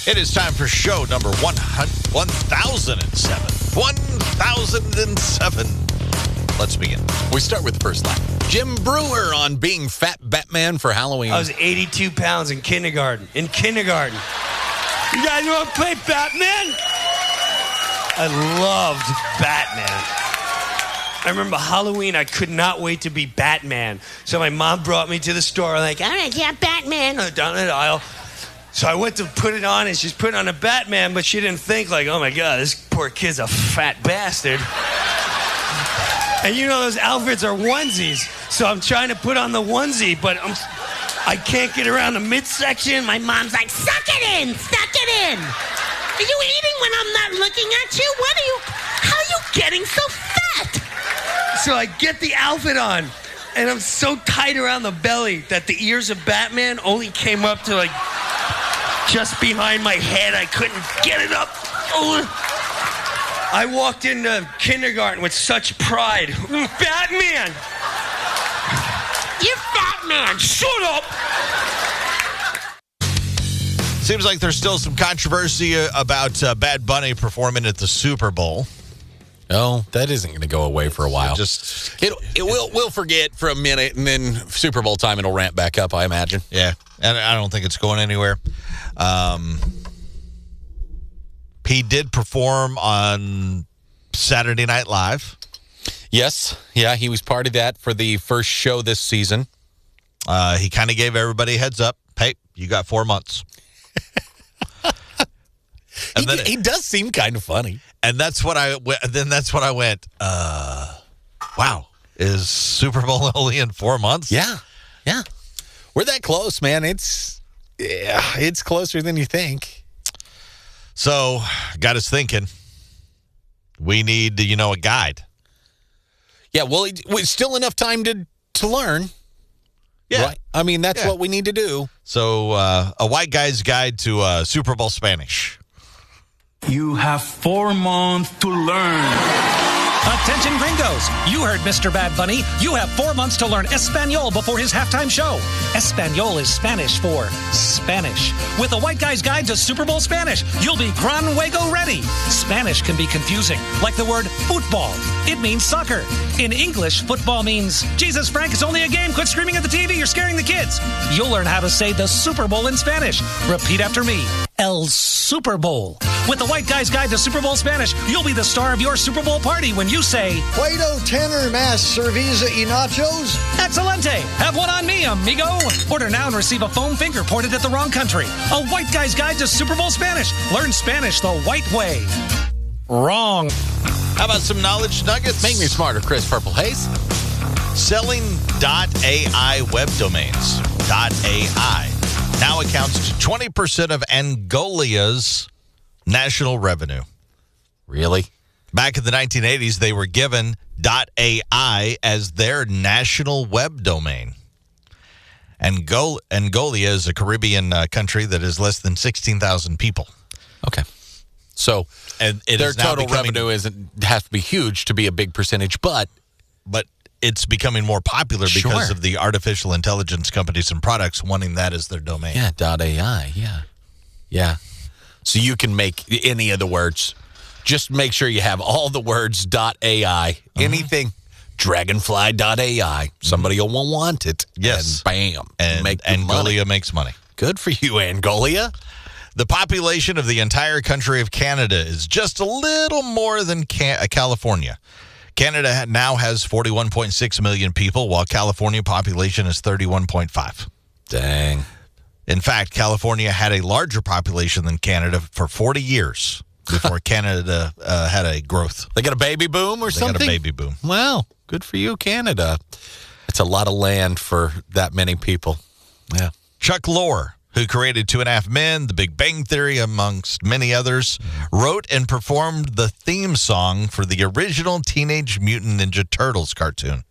It is time for show number 1007. 1007. Let's begin. We start with the first line. Jim Brewer on being Fat Batman for Halloween. I was 82 pounds in kindergarten. You guys want to play Batman? I loved Batman. I remember Halloween, I could not wait to be Batman. So my mom brought me to the store, like, all right, yeah, Batman. Down the aisle. So I went to put it on, and she's putting on a Batman, but she didn't think, like, oh, my God, this poor kid's a fat bastard. And you know those outfits are onesies. So I'm trying to put on the onesie, but I can't get around the midsection. My mom's like, suck it in. Are you eating when I'm not looking at you? How are you getting so fat? So I get the outfit on, and I'm so tight around the belly that the ears of Batman only came up to, like, just behind my head. I couldn't get it up. I walked into kindergarten with such pride. Batman! You're Batman! Shut up! Seems like there's still some controversy about Bad Bunny performing at the Super Bowl. Oh, that isn't going to go away for a while. We'll forget for a minute, and then Super Bowl time it'll ramp back up, I imagine. Yeah, and I don't think it's going anywhere. He did perform on Saturday Night Live. Yes, yeah, he was part of that for the first show this season. He kind of gave everybody a heads up. Hey, you got 4 months. And he does seem kind of funny. And that's what I went, wow, is Super Bowl only in 4 months? Yeah. We're that close, man. It's closer than you think. So, got us thinking. We need, a guide. Yeah, well, it's still enough time to learn. Yeah. Right? I mean, that's what we need to do. So, a white guy's guide to Super Bowl Spanish. You have 4 months to learn. Attention gringos, you heard Mr. Bad Bunny. You have 4 months to learn Espanol before his halftime show. Espanol is Spanish for Spanish. With a white guy's guide to Super Bowl Spanish, you'll be gran huevo ready. Spanish can be confusing, like the word football. It means soccer. In English, football means, Jesus, Frank, it's only a game. Quit screaming at the TV. You're scaring the kids. You'll learn how to say the Super Bowl in Spanish. Repeat after me. El Super Bowl. With the white guy's guide to Super Bowl Spanish, you'll be the star of your Super Bowl party when you say, Play-Doh, tenor, más, cerveza y nachos. Excelente. Have one on me, amigo. Order now and receive a foam finger pointed at the wrong country. A white guy's guide to Super Bowl Spanish. Learn Spanish the white way. Wrong. How about some knowledge nuggets? Make me smarter, Chris Purple Haze. Selling .ai web domains. .ai now accounts to 20% of Angolia's national revenue. Really? Back in the 1980s, they were given .ai as their national web domain. Angola is a Caribbean country that is less than 16,000 people. Okay. So and their total revenue has to be huge to be a big percentage, but it's becoming more popular because of the artificial intelligence companies and products wanting that as their domain. Yeah, .ai, yeah. So you can make any of the words. Just make sure you have all the words .ai. Anything, dragonfly.ai. Somebody will want it. Yes. And bam. And make Angola makes money. Good for you, Angola. The population of the entire country of Canada is just a little more than California. Canada now has 41.6 million people, while California population is 31.5. Dang. In fact, California had a larger population than Canada for 40 years before Canada had a growth. They got a baby boom or something? They got a baby boom. Wow. Good for you, Canada. It's a lot of land for that many people. Yeah. Chuck Lorre, who created 2.5 Men, The Big Bang Theory, amongst many others, wrote and performed the theme song for the original Teenage Mutant Ninja Turtles cartoon.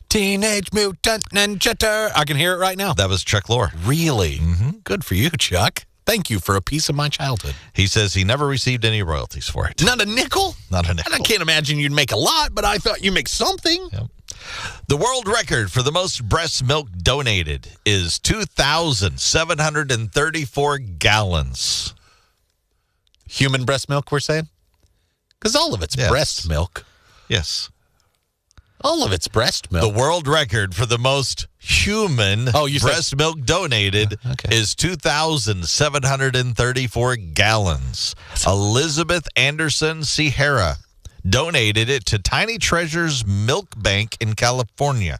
Teenage Mutant Ninja Turtles. I can hear it right now. That was Chuck Lorre. Really? Mm-hmm. Good for you, Chuck. Thank you for a piece of my childhood. He says he never received any royalties for it. Not a nickel? Not a nickel. I can't imagine you'd make a lot, but I thought you'd make something. Yep. The world record for the most breast milk donated is 2,734 gallons. Human breast milk, we're saying? Because all of it's breast milk. Yes. All of it's breast milk. The world record for the most human breast milk donated is 2,734 gallons. Elizabeth Anderson Sierra donated it to Tiny Treasures Milk Bank in California.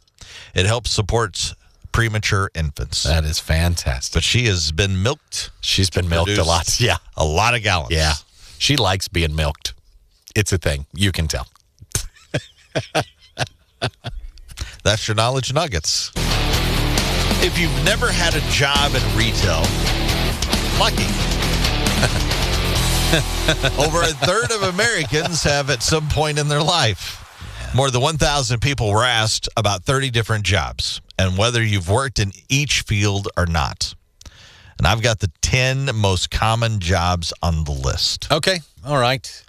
It helps support premature infants. That is fantastic. But she has been milked. She's been milked a lot. Yeah. A lot of gallons. Yeah. She likes being milked. It's a thing. You can tell. That's your knowledge nuggets. If you've never had a job in retail, lucky. Over a third of Americans have at some point in their life. More than 1,000 people were asked about 30 different jobs and whether you've worked in each field or not. And I've got the 10 most common jobs on the list. Okay. All right.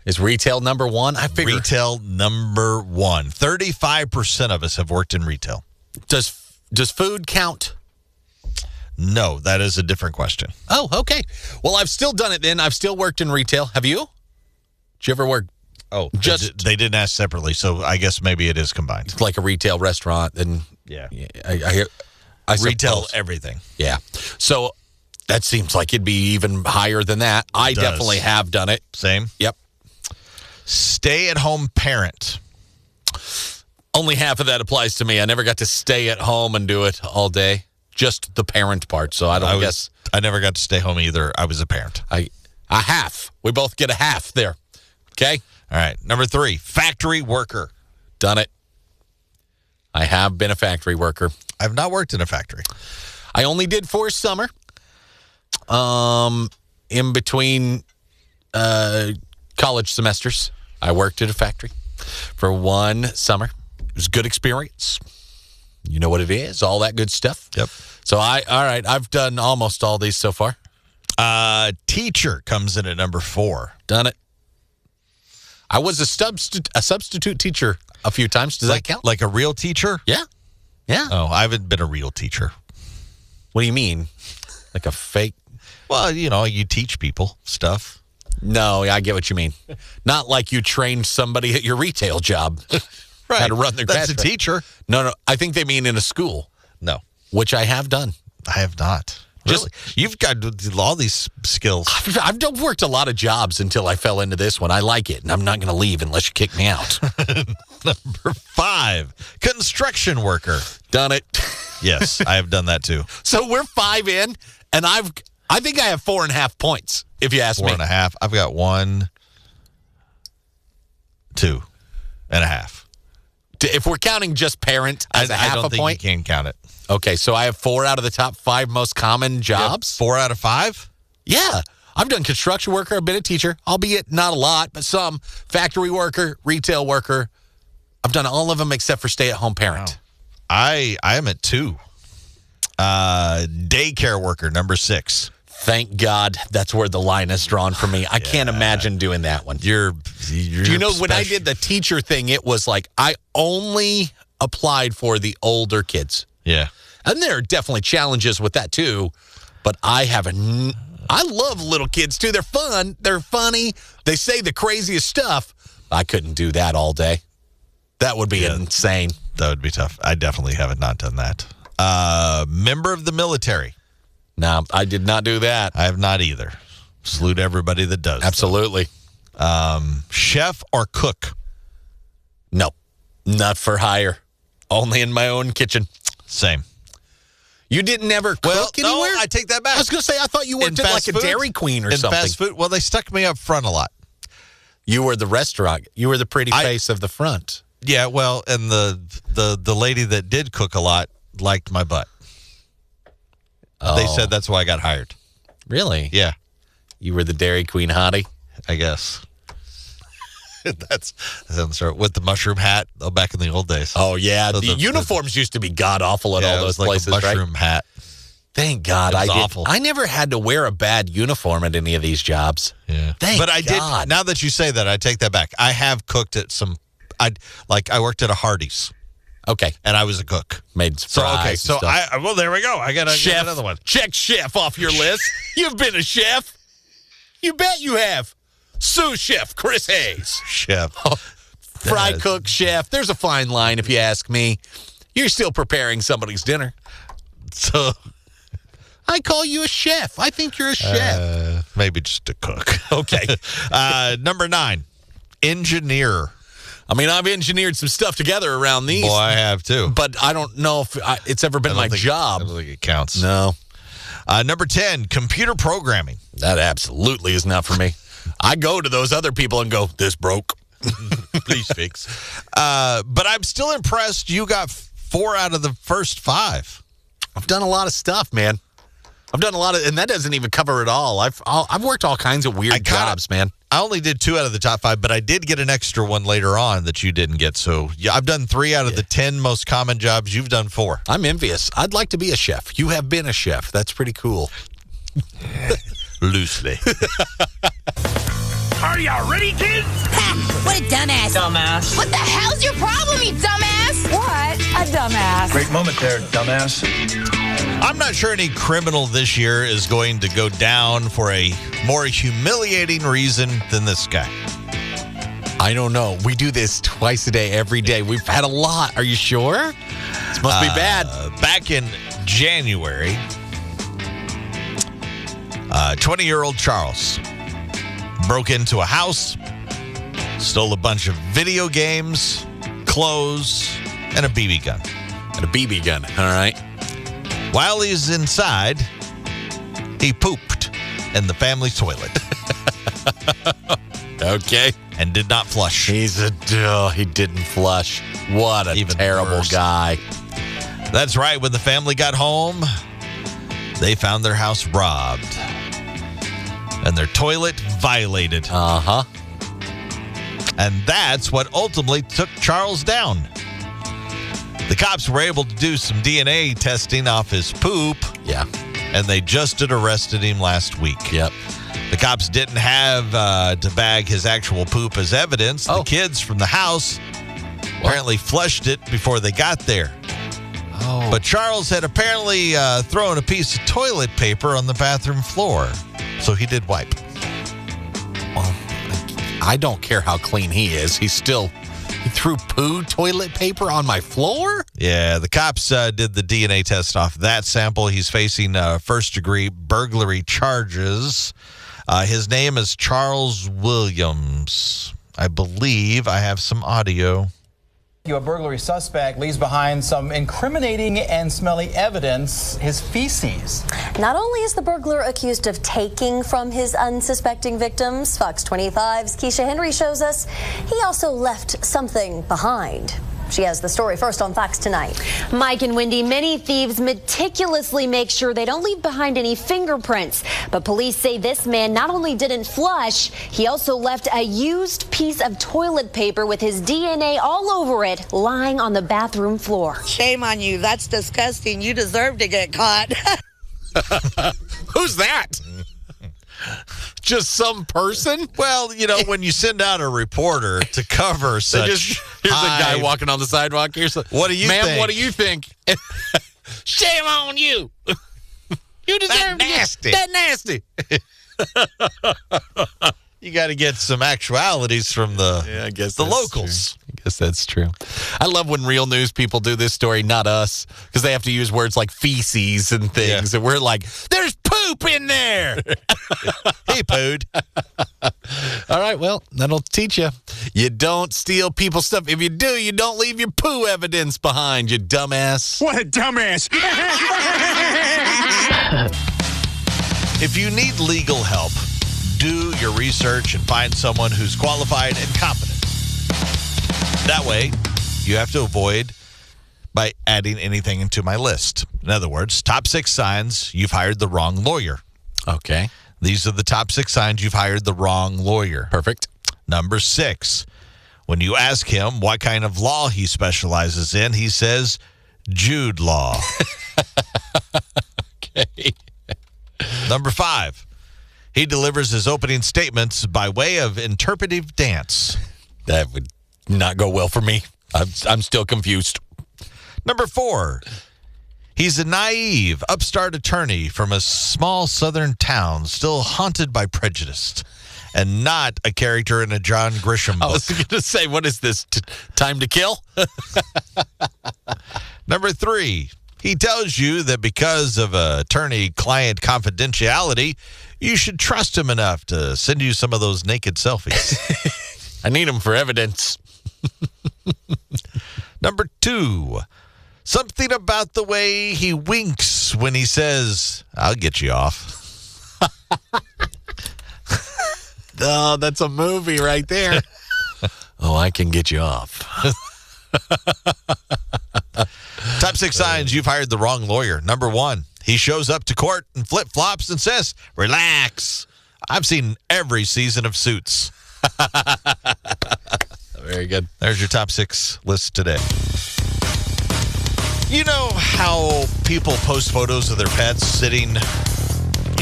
Is retail number one? I figure. Retail number one. 35% of us have worked in retail. Does food count? No, that is a different question. Oh, okay. Well, I've still done it then. I've still worked in retail. Have you? Did you ever work? Oh, they didn't ask separately, so I guess maybe it is combined. Like a retail restaurant, then I retail suppose. Everything. Yeah. So that seems like it'd be even higher than that. I definitely have done it. Same. Yep. Stay-at-home parent. Only half of that applies to me. I never got to stay at home and do it all day. Just the parent part. So I guess I never got to stay home either. I was a parent. A half. We both get a half there. Okay. All right. Number 3, factory worker. Done it. I have been a factory worker. I've not worked in a factory. I only did for a summer. In between college semesters, I worked at a factory for one summer. It was a good experience. You know what it is, all that good stuff. Yep. So I've done almost all these so far. Teacher comes in at number 4. Done it. I was a substitute teacher a few times. Does that count? Like a real teacher? Yeah. Yeah. Oh, I haven't been a real teacher. What do you mean? Like a fake? Well, you teach people stuff. No, I get what you mean. Not like you trained somebody at your retail job. Right. How to run their That's cash a teacher. No. I think they mean in a school. No. Which I have done. I have not. Really? You've got all these skills. I've worked a lot of jobs until I fell into this one. I like it, and I'm not going to leave unless you kick me out. Number 5, construction worker. Done it. Yes, I have done that too. So we're 5 in, and I think I have 4.5 points, if you ask me. 4.5. I've got 1, 2.5. If we're counting just parent as a half I don't a think point. you can count it. Okay, so I have 4 out of the top 5 most common jobs. 4 out of 5? Yeah. I've done construction worker. I've been a teacher, albeit not a lot, but some. Factory worker, retail worker. I've done all of them except for stay-at-home parent. Wow. I am at 2. Daycare worker, number 6. Thank God that's where the line is drawn for me. I can't imagine doing that one. You're Do you know, when I did the teacher thing, it was like I only applied for the older kids. Yeah. And there are definitely challenges with that too, but I love little kids too. They're fun. They're funny. They say the craziest stuff. I couldn't do that all day. That would be insane. That would be tough. I definitely have not done that. Member of the military. No, I did not do that. I have not either. Salute everybody that does. Absolutely. Chef or cook? No, not for hire. Only in my own kitchen. Same. You didn't ever cook anywhere? No, I take that back. I was going to say, I thought you worked at like a Dairy Queen or something. In fast food? Well, they stuck me up front a lot. You were the restaurant. You were the pretty face of the front. Yeah, well, and the lady that did cook a lot liked my butt. Oh. They said that's why I got hired. Really? Yeah. You were the Dairy Queen hottie? I guess. That sounds right. With the mushroom hat, back in the old days. Oh, yeah. The uniforms used to be god-awful at all those places, like a mushroom hat. Thank God I did. Awful. I never had to wear a bad uniform at any of these jobs. Yeah. But I did. Now that you say that, I take that back. I have cooked at some, I worked at a Hardee's. Okay. And I was a cook. Made fries. So well, there we go. I got chef. Another one. Check chef off your list. You've been a chef. You bet you have. Sous chef Chris Hayes. Chef. Fry cook chef. There's a fine line if you ask me. You're still preparing somebody's dinner. So I call you a chef. I think you're a chef. maybe just a cook. Okay. Number 9, engineer. I mean, I've engineered some stuff together around these. Well, I have too. But I don't know if it's ever been my job. I don't think it counts. No. Number 10, computer programming. That absolutely is not for me. I go to those other people and go, this broke. Please fix. But I'm still impressed you got 4 out of the first 5. I've done a lot of stuff, man. I've done a lot of, and that doesn't even cover it all. I've worked all kinds of weird jobs, man. I only did 2 out of the top 5, but I did get an extra one later on that you didn't get. So yeah, I've done 3 out of the 10 most common jobs. You've done 4. I'm envious. I'd like to be a chef. You have been a chef. That's pretty cool. Loosely. Are y'all ready, kids? Ha! What a dumbass. Dumbass. What the hell's your problem, you dumbass? What a dumbass. Great moment there, dumbass. I'm not sure any criminal this year is going to go down for a more humiliating reason than this guy. I don't know. We do this twice a day, every day. We've had a lot. Are you sure? This must be bad. Back in January, 20-year-old Charles broke into a house, stole a bunch of video games, clothes, and a BB gun. And a BB gun. All right. While he's inside, he pooped in the family toilet. Okay. And did not flush. He didn't flush. What a terrible worse. guy. That's right. When the family got home, they found their house robbed and their toilet violated. Uh-huh. And that's what ultimately took Charles down. The cops were able to do some DNA testing off his poop. Yeah. And they just had arrested him last week. Yep. The cops didn't have to bag his actual poop as evidence. The kids from the house apparently flushed it before they got there. Oh. But Charles had apparently thrown a piece of toilet paper on the bathroom floor. So he did wipe. Well, I don't care how clean he is. He threw poo toilet paper on my floor? Yeah, the cops did the DNA test off that sample. He's facing first-degree burglary charges. His name is Charles Williams. I believe I have some audio. A burglary suspect leaves behind some incriminating and smelly evidence, his feces. Not only is the burglar accused of taking from his unsuspecting victims, Fox 25's Keisha Henry shows us he also left something behind. She has the story first on Fox Tonight. Mike and Wendy, many thieves meticulously make sure they don't leave behind any fingerprints. But police say this man not only didn't flush, he also left a used piece of toilet paper with his DNA all over it lying on the bathroom floor. Shame on you. That's disgusting. You deserve to get caught. Who's that? Just some person? Well, you know, when you send out a reporter to cover such here's a guy walking on the sidewalk. What do you think? Ma'am, what do you think? Shame on you. You deserve that nasty. You got to get some actualities from the locals. I guess that's true. I love when real news people do this story, not us, because they have to use words like feces and things. And we're like, there's poop in there. He pooed. All right, well, that'll teach you. You don't steal people's stuff. If you do, you don't leave your poo evidence behind, you dumbass. What a dumbass. If you need legal help, do your research and find someone who's qualified and competent. That way, you have to avoid by adding anything into my list. In other words, top 6 signs you've hired the wrong lawyer. Okay. These are the top 6 signs you've hired the wrong lawyer. Perfect. Number 6, when you ask him what kind of law he specializes in, he says, Jude law. Okay. Number 5, he delivers his opening statements by way of interpretive dance. That would not go well for me. I'm still confused. Number 4, He's a naive, upstart attorney from a small southern town, still haunted by prejudice, and not a character in a John Grisham book. I was going to say, what is this, Time to Kill? Number 3, he tells you that because of attorney-client confidentiality, you should trust him enough to send you some of those naked selfies. I need him for evidence. Number 2, something about the way he winks when he says, "I'll get you off." Oh, that's a movie right there. Oh, I can get you off. Top 6 signs you've hired the wrong lawyer. Number 1, he shows up to court in flip-flops and says, "Relax." I've seen every season of Suits. Very good. There's your top 6 list today. You know how people post photos of their pets sitting,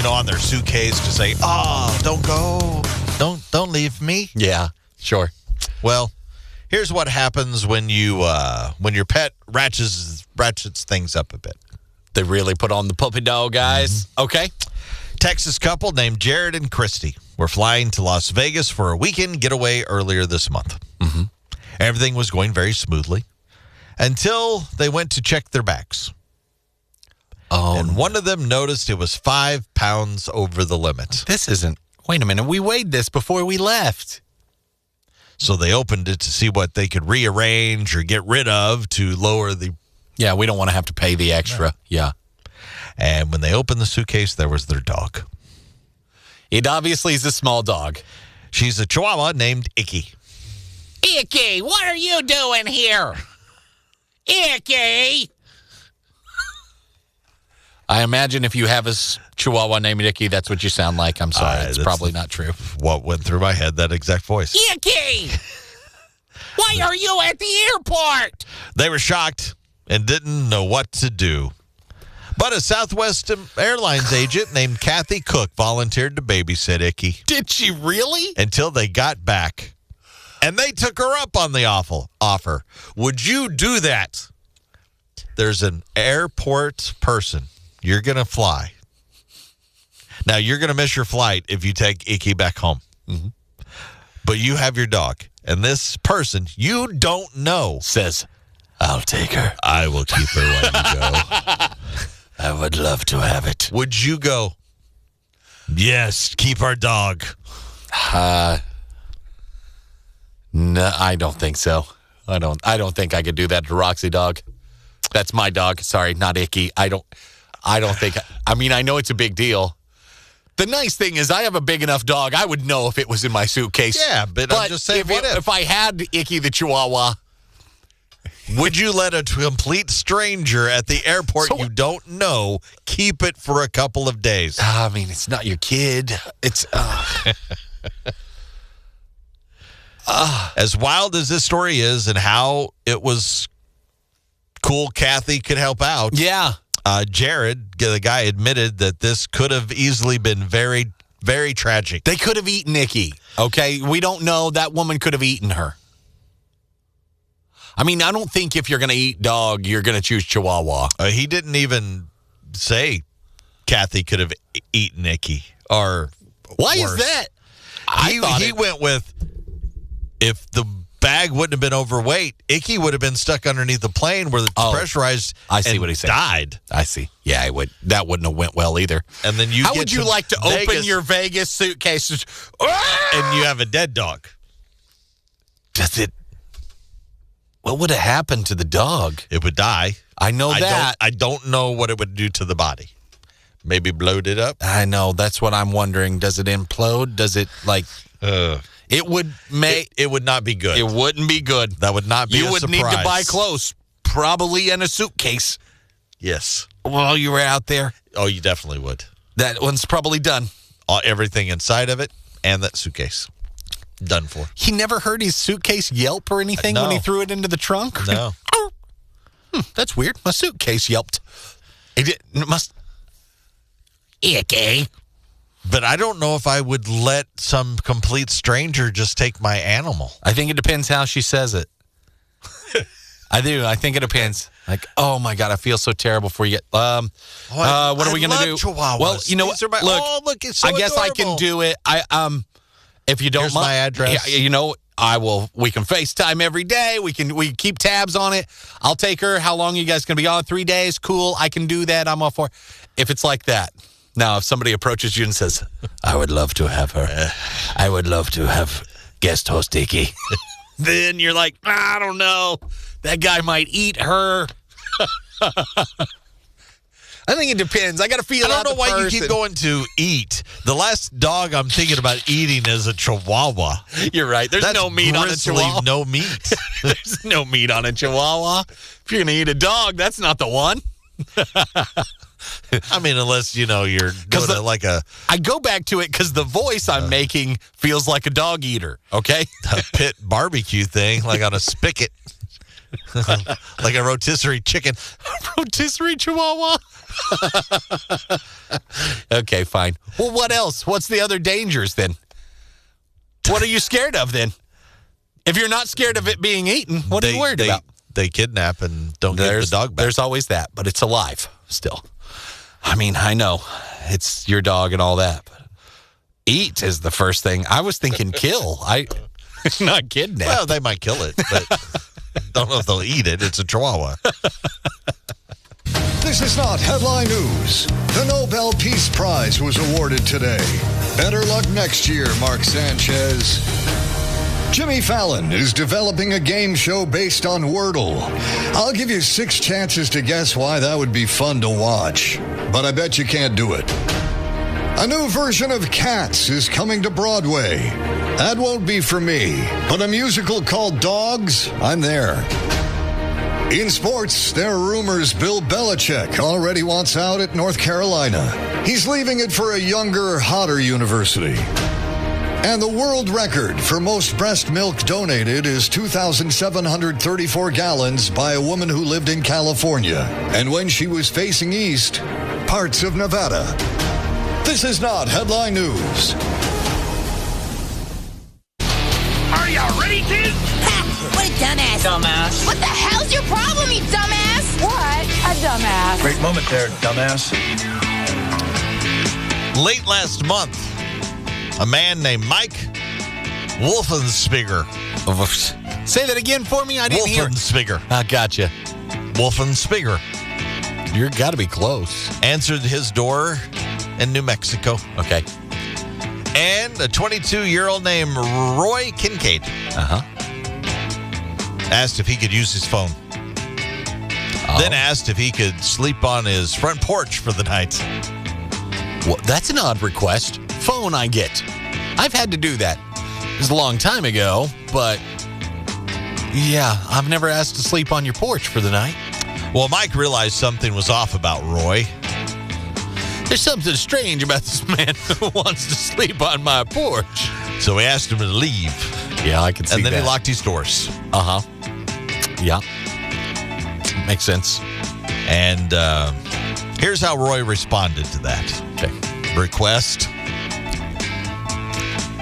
on their suitcase to say, "Oh, don't go. Don't leave me." Yeah, sure. Well, here's what happens when your pet ratchets things up a bit. They really put on the puppy dog eyes. Mm-hmm. Okay. Texas couple named Jared and Christy were flying to Las Vegas for a weekend getaway earlier this month. Mm-hmm. Everything was going very smoothly until they went to check their bags. Oh, and one of them noticed it was 5 pounds over the limit. Wait a minute. We weighed this before we left. So they opened it to see what they could rearrange or get rid of to lower the... Yeah, we don't want to have to pay the extra. No. Yeah. And when they opened the suitcase, there was their dog. It obviously is a small dog. She's a Chihuahua named Icky. Icky, what are you doing here? Icky! I imagine if you have a Chihuahua named Icky, that's what you sound like. I'm sorry. It's probably not true. What went through my head, that exact voice. Icky! Why are you at the airport? They were shocked and didn't know what to do. But a Southwest Airlines agent named Kathy Cook volunteered to babysit Icky. Did she really? Until they got back. And they took her up on the offer. Would you do that? There's an airport person. You're going to fly. Now, you're going to miss your flight if you take Icky back home. Mm-hmm. But you have your dog. And this person you don't know says, "I'll take her. I will keep her while you go." I would love to have it. Would you go, "Yes, keep our dog"? No, I don't think so. I don't think I could do that to Roxy dog. That's my dog. Sorry, not Icky. I don't think. I mean, I know it's a big deal. The nice thing is I have a big enough dog. I would know if it was in my suitcase. Yeah, but I'm just saying, if I had Icky the Chihuahua, would you let a complete stranger at the airport you don't know keep it for a couple of days? I mean, it's not your kid. It's as wild as this story is and how it was cool Kathy could help out. Yeah. Jared, the guy, admitted that this could have easily been very, very tragic. They could have eaten Icky, okay? We don't know. That woman could have eaten her. I mean, I don't think if you're going to eat dog, you're going to choose Chihuahua. He didn't even say Kathy could have eaten Icky. Or why worse. Is that? He went with, if the bag wouldn't have been overweight, Icky would have been stuck underneath the plane where it's pressurized. I see what he's saying. Died. I see. Yeah, that wouldn't have went well either. And then how would you like to open your Vegas suitcases and you have a dead dog? Does it? What would have happened to the dog? It would die. I know that. I don't know what it would do to the body. Maybe blowed it up. I know. That's what I'm wondering. Does it implode? Does it like? It would make. It would not be good. It wouldn't be good. That would not be. You would need to buy clothes, probably in a suitcase. Yes. While you were out there. Oh, you definitely would. That one's probably done. Everything inside of it and that suitcase. Done for. He never heard his suitcase yelp or anything when he threw it into the trunk? No. That's weird. My suitcase yelped. It must... Icky. But I don't know if I would let some complete stranger just take my animal. I think it depends how she says it. I do. I think it depends. Like, oh my God, I feel so terrible for you. What are we going to do? Chihuahuas. Well, you know what? Look, it's so I guess adorable. I can do it. If you don't Here's mind, my address. Yeah, you know, I will. We can FaceTime every day. We keep tabs on it. I'll take her. How long are you guys going to be on? 3 days? Cool. I can do that. I'm all for it. If it's like that. Now, if somebody approaches you and says, I would love to have her. I would love to have guest host Icky. Then you're like, I don't know. That guy might eat her. I think it depends. I got to feel out I don't know why person. you keep going to eat. The last dog I'm thinking about eating is a Chihuahua. You're right. There's no meat on a Chihuahua. No meat. There's no meat on a Chihuahua. If you're going to eat a dog, that's not the one. I mean, unless, you're doing it like a... I go back to it because the voice I'm making feels like a dog eater, okay? A pit barbecue thing, like on a spigot. Like a rotisserie chicken. Rotisserie Chihuahua? Okay, fine. Well, what else? What's the other dangers then? What are you scared of then? If you're not scared of it being eaten, what are you worried about? They kidnap and don't get the dog back. There's always that, but it's alive still. I mean, I know it's your dog and all that, but eat is the first thing. I was thinking kill. Not kidnap. Well, they might kill it, but don't know if they'll eat it. It's a Chihuahua. This is not headline news. The Nobel Peace Prize was awarded today. Better luck next year, Mark Sanchez. Jimmy Fallon is developing a game show based on Wordle. I'll give you 6 chances to guess why that would be fun to watch, but I bet you can't do it. A new version of Cats is coming to Broadway. That won't be for me, but a musical called Dogs, I'm there. In sports, there are rumors Bill Belichick already wants out at North Carolina. He's leaving it for a younger, hotter university. And the world record for most breast milk donated is 2,734 gallons by a woman who lived in California. And when she was facing east, parts of Nevada. This is not headline news. Are you ready, kids? Ha! What a dumbass. Dumbass. What the hell's your problem, you dumbass? What a dumbass. Great moment there, dumbass. Late last month, a man named Mike Wolfenspiger. Say that again for me. I didn't hear. Wolfenspiger. I gotcha. Wolfenspiger. You're got to be close. Answered his door in New Mexico. Okay. And a 22-year-old named Roy Kincaid asked if he could use his phone. Then asked if he could sleep on his front porch for the night. Well, that's an odd request. Phone, I get. I've had to do that. It was a long time ago, but yeah, I've never asked to sleep on your porch for the night. Well, Mike realized something was off about Roy. There's something strange about this man who wants to sleep on my porch. So he asked him to leave. Yeah, I can see that. And then he locked his doors. Yeah. Makes sense. And here's how Roy responded to that request.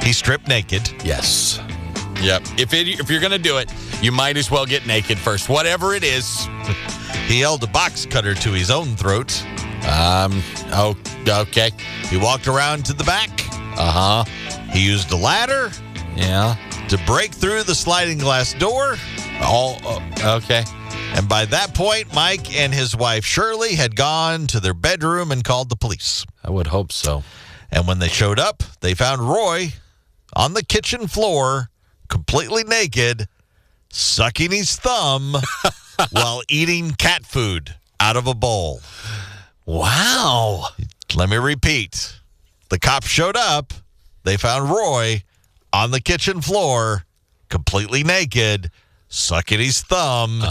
He stripped naked. Yes. Yep. If you're going to do it, you might as well get naked first, whatever it is. He held a box cutter to his own throat. Oh, okay. He walked around to the back. He used a ladder. Yeah. To break through the sliding glass door. Okay. And by that point, Mike and his wife Shirley had gone to their bedroom and called the police. I would hope so. And when they showed up, they found Roy on the kitchen floor, completely naked, sucking his thumb while eating cat food out of a bowl. Wow. Let me repeat. The cops showed up. They found Roy on the kitchen floor, completely naked, sucking his thumb,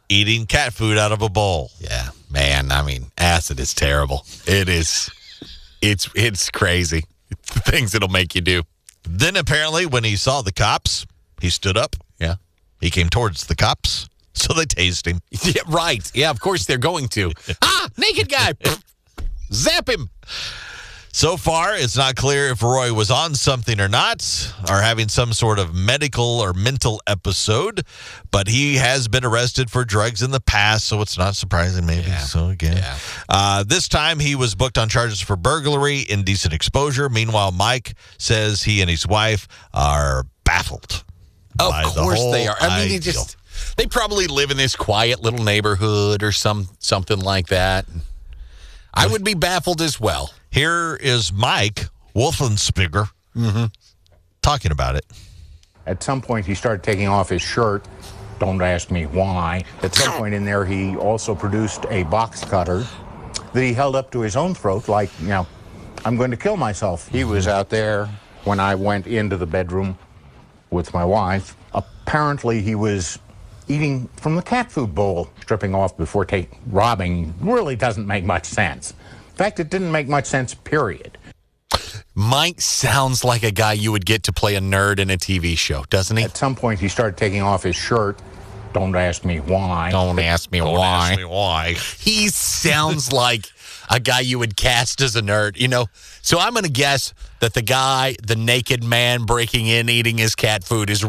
eating cat food out of a bowl. Yeah, man, I mean, acid is terrible. It is. It's crazy. The things it'll make you do. Then apparently when he saw the cops, he stood up. Yeah. He came towards the cops, so they tased him. Yeah, right. Yeah, of course they're going to. Naked guy. Zap him. So far, it's not clear if Roy was on something or not, or having some sort of medical or mental episode, but he has been arrested for drugs in the past, so it's not surprising maybe. Yeah. So again, this time he was booked on charges for burglary, indecent exposure. Meanwhile, Mike says he and his wife are baffled. Of by the course they whole are. I mean, ideal. they probably live in this quiet little neighborhood or something like that. I would be baffled as well. Here is Mike Wolfenspieger talking about it. At some point, he started taking off his shirt. Don't ask me why. At some point in there, he also produced a box cutter that he held up to his own throat like, I'm going to kill myself. He was out there when I went into the bedroom with my wife. Apparently, he was eating from the cat food bowl. Stripping off before robbing really doesn't make much sense. In fact, it didn't make much sense, period. Mike sounds like a guy you would get to play a nerd in a TV show, doesn't he? At some point, he started taking off his shirt. Don't ask me why. Don't ask me Don't why. ask me why. He sounds like a guy you would cast as a nerd, So I'm going to guess that the naked man breaking in, eating his cat food, it's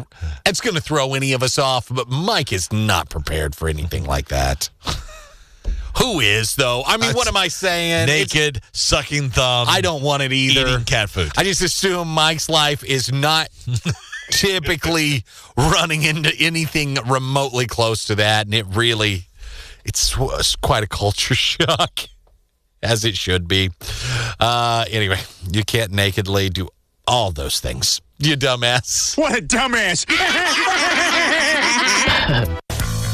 going to throw any of us off. But Mike is not prepared for anything like that. Who is, though? I mean, what am I saying? Naked, sucking thumb. I don't want it either. Eating cat food. I just assume Mike's life is not typically running into anything remotely close to that. And it's quite a culture shock, as it should be. Anyway, you can't nakedly do all those things, you dumbass. What a dumbass.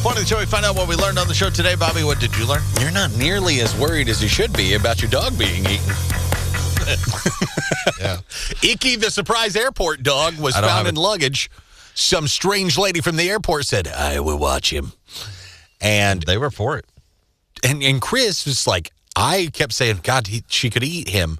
Point of the show, we find out what we learned on the show today. Bobby, what did you learn? You're not nearly as worried as you should be about your dog being eaten. Yeah. Icky, the surprise airport dog, was found in luggage. Some strange lady from the airport said, I will watch him. And they were for it. And Chris was like, I kept saying, God, she could eat him.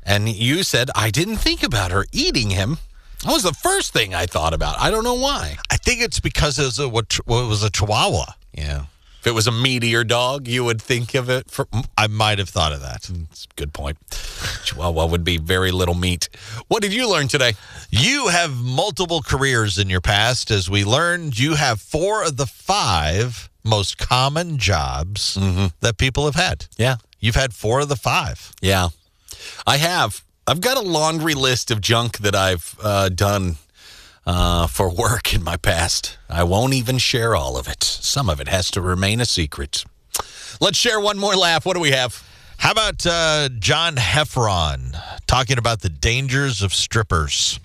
And you said, I didn't think about her eating him. That was the first thing I thought about. I don't know why. I think it's because it was a Chihuahua. Yeah. If it was a meatier dog, you would think of it. I might have thought of that. That's a good point. Chihuahua would be very little meat. What did you learn today? You have multiple careers in your past. As we learned, you have 4 of the 5 most common jobs that people have had. Yeah. You've had 4 of the 5. Yeah. I have. I've got a laundry list of junk that I've done for work in my past. I won't even share all of it. Some of it has to remain a secret. Let's share one more laugh. What do we have? How about John Heffron talking about the dangers of strippers?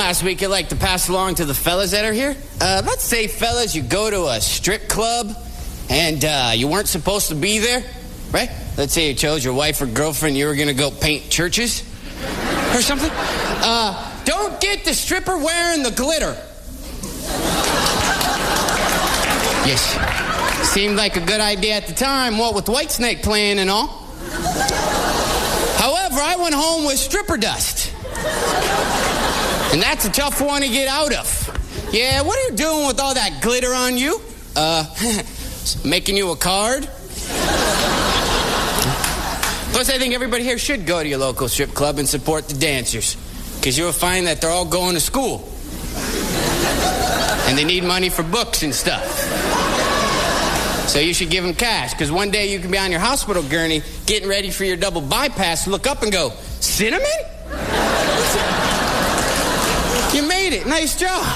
Last week, I'd like to pass along to the fellas that are here. Let's say, fellas, you go to a strip club and you weren't supposed to be there, right? Let's say you chose your wife or girlfriend, you were going to go paint churches or something. Don't get the stripper wearing the glitter. Yes. Seemed like a good idea at the time, what with Whitesnake playing and all. However, I went home with stripper dust. And that's a tough one to get out of. Yeah, what are you doing with all that glitter on you? Making you a card? Plus, I think everybody here should go to your local strip club and support the dancers. Because you'll find that they're all going to school. And they need money for books and stuff. So you should give them cash. Because one day you can be on your hospital gurney, getting ready for your double bypass, look up and go, cinnamon? You made it. Nice job.